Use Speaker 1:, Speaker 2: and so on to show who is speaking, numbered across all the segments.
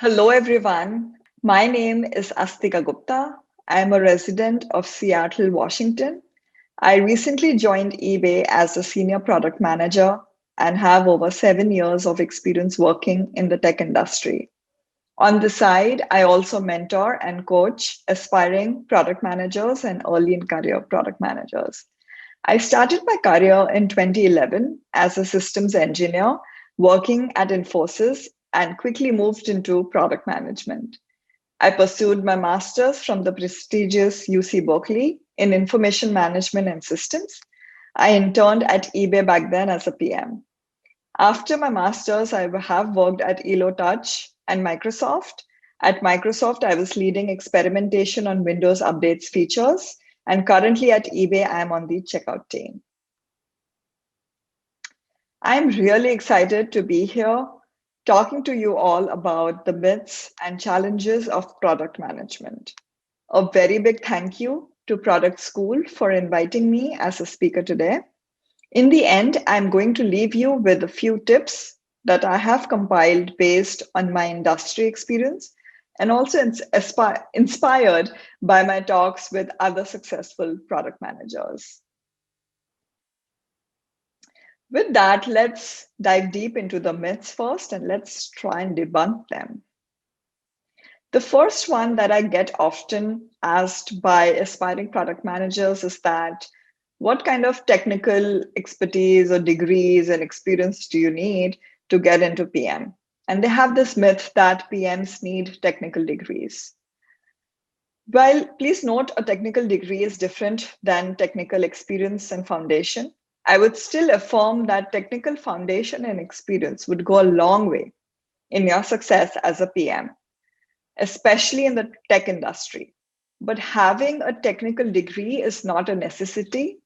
Speaker 1: Hello, everyone. My name is Astika Gupta. I am a resident of Seattle, Washington. I recently joined eBay as a senior product manager and have over 7 years of experience working in the tech industry. On the side, I also mentor and coach aspiring product managers and early in career product managers. I started my career in 2011 as a systems engineer working at Infosys and quickly moved into product management. I pursued my master's from the prestigious UC Berkeley in information management and systems. I interned at eBay back then as a PM. After my master's, I have worked at Elo Touch and Microsoft. At Microsoft, I was leading experimentation on Windows updates features, and currently at eBay, I am on the checkout team. I'm really excited to be here talking to you all about the myths and challenges of product management. A very big thank you to Product School for inviting me as a speaker today. In the end, I'm going to leave you with a few tips that I have compiled based on my industry experience and also inspired by my talks with other successful product managers. With that, let's dive deep into the myths first and let's try and debunk them. The first one that I get often asked by aspiring product managers is that what kind of technical expertise or degrees and experience do you need to get into PM? And they have this myth that PMs need technical degrees. While please note a technical degree is different than technical experience and foundation, I would still affirm that technical foundation and experience would go a long way in your success as a PM, especially in the tech industry. But having a technical degree is not a necessity.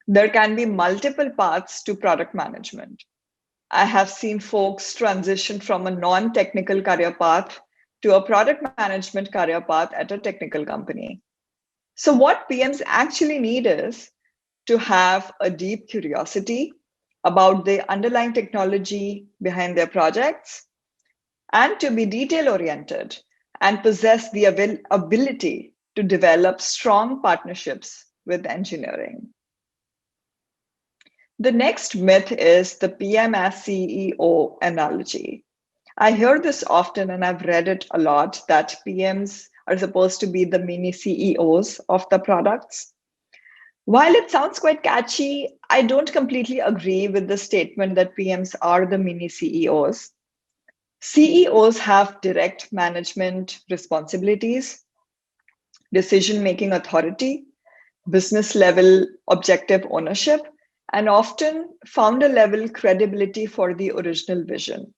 Speaker 1: There can be multiple paths to product management. I have seen folks transition from a non-technical career path to a product management career path at a technical company. So what PMs actually need is to have a deep curiosity about the underlying technology behind their projects and to be detail-oriented and possess the ability to develop strong partnerships with engineering. The next myth is the PM as CEO analogy. I hear this often and I've read it a lot that PMs are supposed to be the mini CEOs of the products. While it sounds quite catchy, I don't completely agree with the statement that PMs are the mini CEOs. CEOs have direct management responsibilities, decision-making authority, business level objective ownership, and often founder level credibility for the original vision.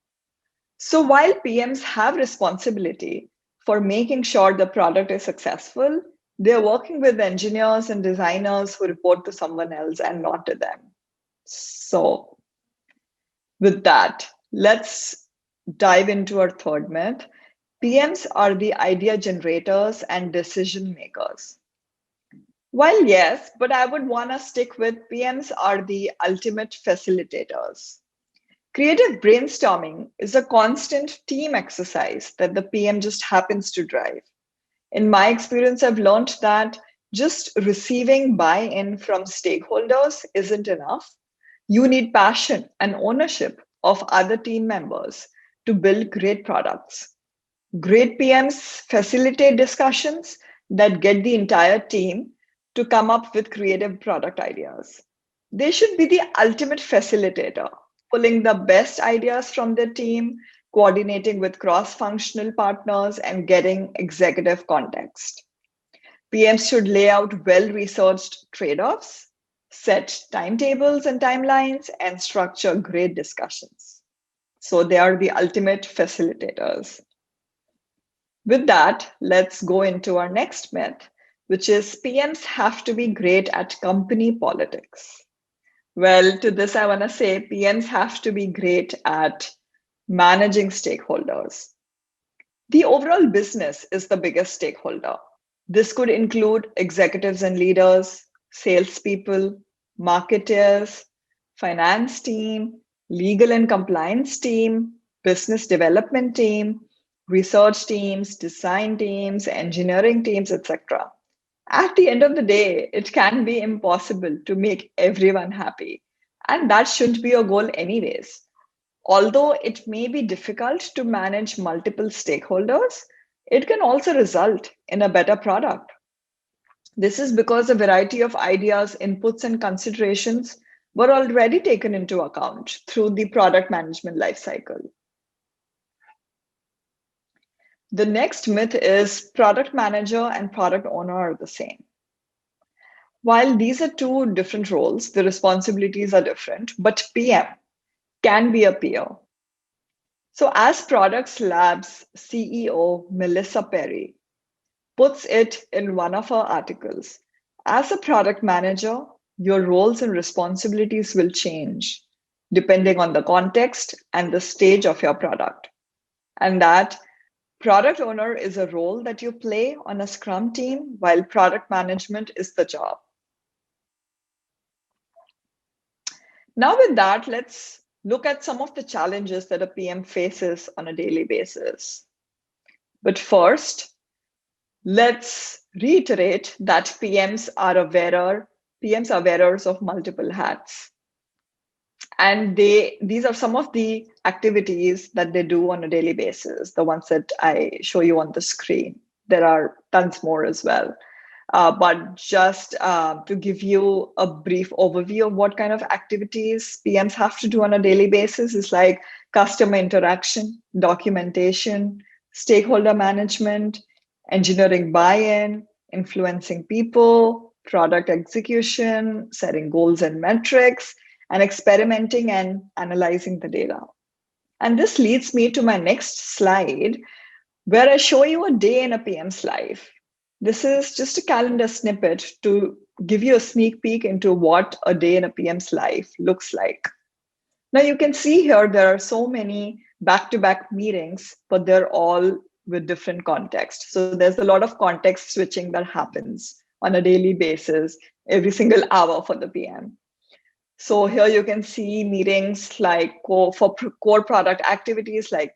Speaker 1: So while PMs have responsibility for making sure the product is successful, they're working with engineers and designers who report to someone else and not to them. So with that, let's dive into our third myth. PMs are the idea generators and decision makers. Well, yes, but I would want to stick with PMs are the ultimate facilitators. Creative brainstorming is a constant team exercise that the PM just happens to drive. In my experience, I've learned that just receiving buy-in from stakeholders isn't enough. You need passion and ownership of other team members to build great products. Great PMs facilitate discussions that get the entire team to come up with creative product ideas. They should be the ultimate facilitator, pulling the best ideas from their team, coordinating with cross-functional partners, and getting executive context. PMs should lay out well-researched trade-offs, set timetables and timelines, and structure great discussions. So they are the ultimate facilitators. With that, let's go into our next myth, which is PMs have to be great at company politics. Well, to this, I want to say PMs have to be great at managing stakeholders. The overall business is the biggest stakeholder. This could include executives and leaders, salespeople, marketers, finance team, legal and compliance team, business development team, research teams, design teams, engineering teams, etc. At the end of the day, it can be impossible to make everyone happy. And that shouldn't be your goal, anyways. Although it may be difficult to manage multiple stakeholders, it can also result in a better product. This is because a variety of ideas, inputs, and considerations were already taken into account through the product management lifecycle. The next myth is product manager and product owner are the same. While these are two different roles, the responsibilities are different, but PM can be a peer. So, as Products Labs CEO Melissa Perry puts it in one of her articles, as a product manager, your roles and responsibilities will change depending on the context and the stage of your product. And that product owner is a role that you play on a Scrum team, while product management is the job. Now, with that, let's look at some of the challenges that a PM faces on a daily basis. But first, let's reiterate that PMs are wearers of multiple hats. And these are some of the activities that they do on a daily basis, the ones that I show you on the screen. There are tons more as well. But just to give you a brief overview of what kind of activities PMs have to do on a daily basis is like customer interaction, documentation, stakeholder management, engineering buy-in, influencing people, product execution, setting goals and metrics, and experimenting and analyzing the data. And this leads me to my next slide, where I show you a day in a PM's life. This is just a calendar snippet to give you a sneak peek into what a day in a PM's life looks like. Now you can see here there are so many back-to-back meetings, but they're all with different context. So there's a lot of context switching that happens on a daily basis, every single hour for the PM. So here you can see meetings like for core product activities like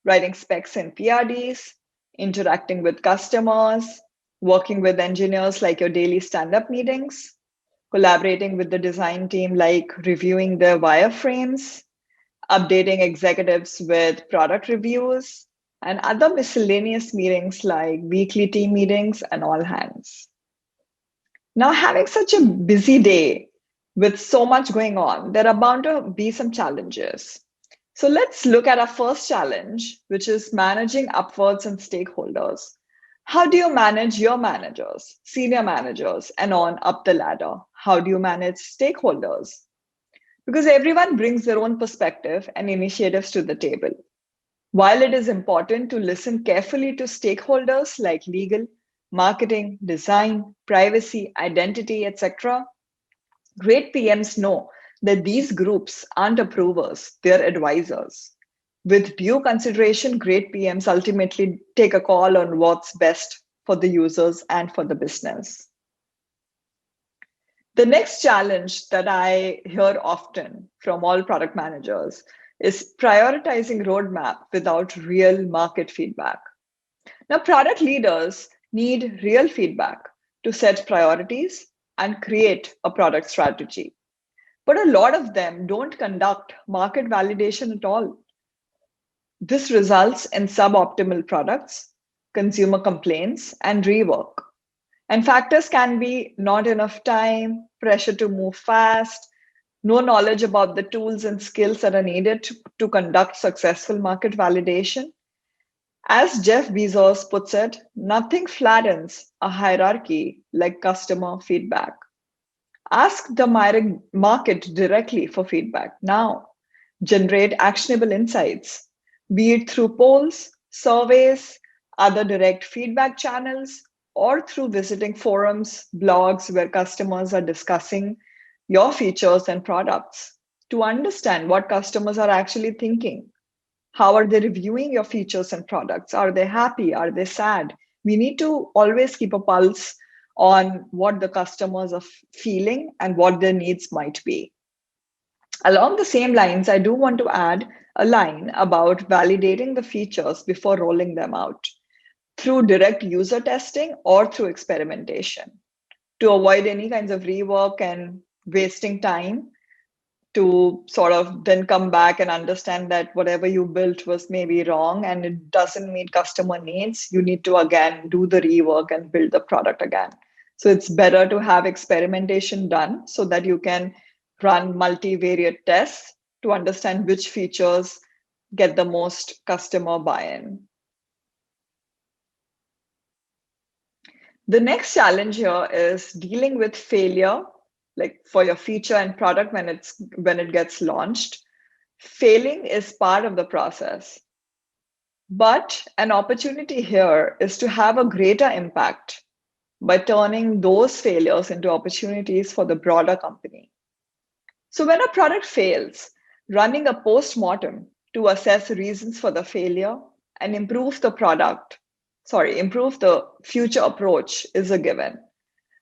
Speaker 1: writing specs and PRDs, interacting with customers, working with engineers like your daily stand-up meetings, collaborating with the design team like reviewing their wireframes, updating executives with product reviews, and other miscellaneous meetings like weekly team meetings and all hands. Now, having such a busy day with so much going on, there are bound to be some challenges. So let's look at our first challenge, which is managing upwards and stakeholders. How do you manage your managers, senior managers, and on up the ladder? How do you manage stakeholders? Because everyone brings their own perspective and initiatives to the table. While it is important to listen carefully to stakeholders like legal, marketing, design, privacy, identity, etc., great PMs know that these groups aren't approvers, they're advisors. With due consideration, great PMs ultimately take a call on what's best for the users and for the business. The next challenge that I hear often from all product managers is prioritizing roadmap without real market feedback. Now, product leaders need real feedback to set priorities and create a product strategy. But a lot of them don't conduct market validation at all. This results in suboptimal products, consumer complaints, and rework. And factors can be not enough time, pressure to move fast, no knowledge about the tools and skills that are needed to conduct successful market validation. As Jeff Bezos puts it, nothing flattens a hierarchy like customer feedback. Ask the market directly for feedback now. Generate actionable insights, be it through polls, surveys, other direct feedback channels, or through visiting forums, blogs where customers are discussing your features and products to understand what customers are actually thinking. How are they reviewing your features and products? Are they happy? Are they sad? We need to always keep a pulse on what the customers are feeling and what their needs might be. Along the same lines, I do want to add a line about validating the features before rolling them out through direct user testing or through experimentation to avoid any kinds of rework and wasting time, to sort of then come back and understand that whatever you built was maybe wrong and it doesn't meet customer needs. You need to again do the rework and build the product again. So it's better to have experimentation done so that you can run multivariate tests to understand which features get the most customer buy-in. The next challenge here is dealing with failure, like for your feature and product when it gets launched. Failing is part of the process, but an opportunity here is to have a greater impact by turning those failures into opportunities for the broader company. So when a product fails, running a post-mortem to assess reasons for the failure and improve the future approach is a given.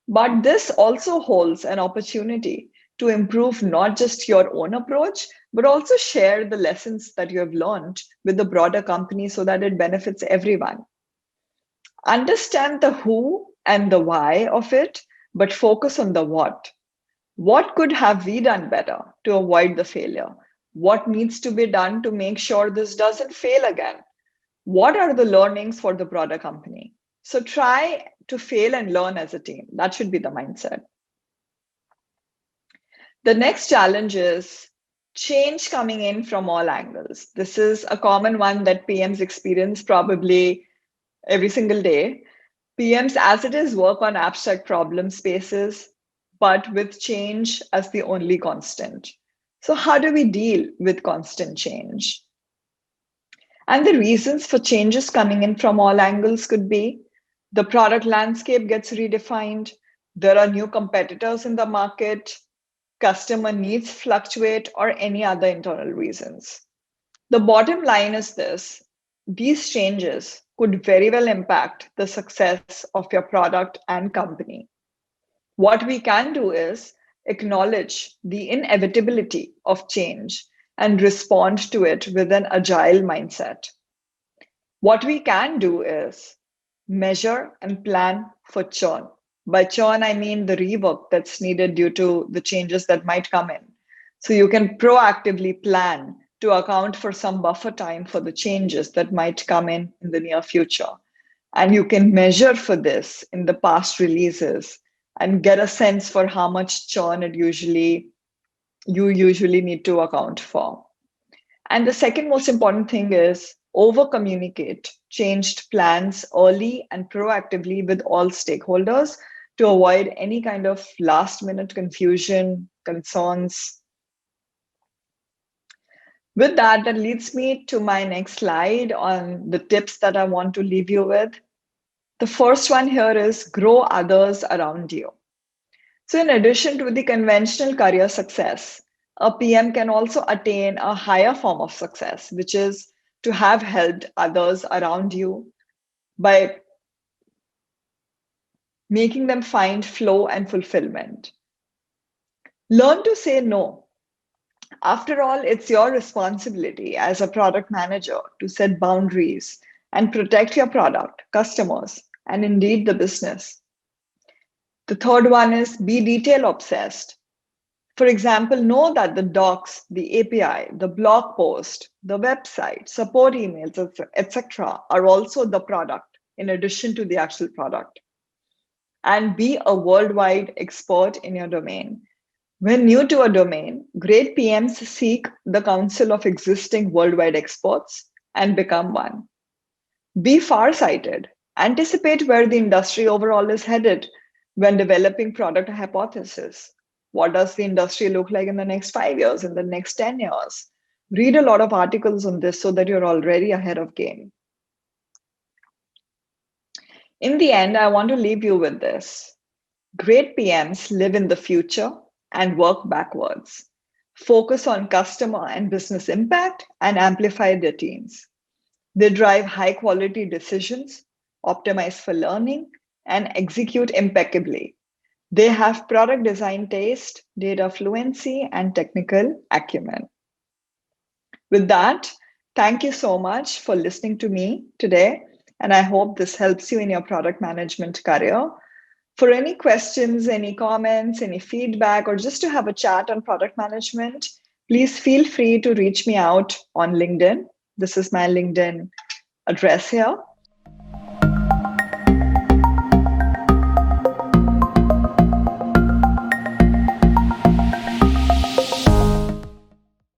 Speaker 1: But this also holds an opportunity to improve not just your own approach, but also share the lessons that you have learned with the broader company so that it benefits everyone. Understand the who and the why of it, but focus on the what. What could have we done better to avoid the failure? What needs to be done to make sure this doesn't fail again? What are the learnings for the broader company? So try to fail and learn as a team. That should be the mindset. The next challenge is change coming in from all angles. This is a common one that PMs experience probably every single day. PMs, as it is, work on abstract problem spaces, but with change as the only constant. So, how do we deal with constant change? And the reasons for changes coming in from all angles could be the product landscape gets redefined, there are new competitors in the market, customer needs fluctuate, or any other internal reasons. The bottom line is this: these changes could very well impact the success of your product and company. What we can do is acknowledge the inevitability of change and respond to it with an agile mindset. What we can do is measure and plan for churn. By churn, I mean the rework that's needed due to the changes that might come in. So you can proactively plan to account for some buffer time for the changes that might come in the near future. And you can measure for this in the past releases and get a sense for how much churn you usually need to account for. And the second most important thing is over communicate changed plans early and proactively with all stakeholders to avoid any kind of last minute confusion, concerns. With that, that leads me to my next slide on the tips that I want to leave you with. The first one here is grow others around you. So in addition to the conventional career success, a PM can also attain a higher form of success, which is to have helped others around you by making them find flow and fulfillment. Learn to say no. After all, it's your responsibility as a product manager to set boundaries and protect your product, customers, and indeed the business. The third one is be detail obsessed. For example, know that the docs, the API, the blog post, the website, support emails, etc., are also the product in addition to the actual product. And be a worldwide expert in your domain. When new to a domain, great PMs seek the counsel of existing worldwide experts and become one. Be farsighted. Anticipate where the industry overall is headed when developing product hypothesis. What does the industry look like in the next 5 years, in the next 10 years? Read a lot of articles on this so that you're already ahead of game. In the end, I want to leave you with this. Great PMs live in the future and work backwards. Focus on customer and business impact and amplify their teams. They drive high quality decisions, optimize for learning, and execute impeccably. They have product design taste, data fluency, and technical acumen. With that, thank you so much for listening to me today, and I hope this helps you in your product management career. For any questions, any comments, any feedback, or just to have a chat on product management, please feel free to reach me out on LinkedIn. This is my LinkedIn address here.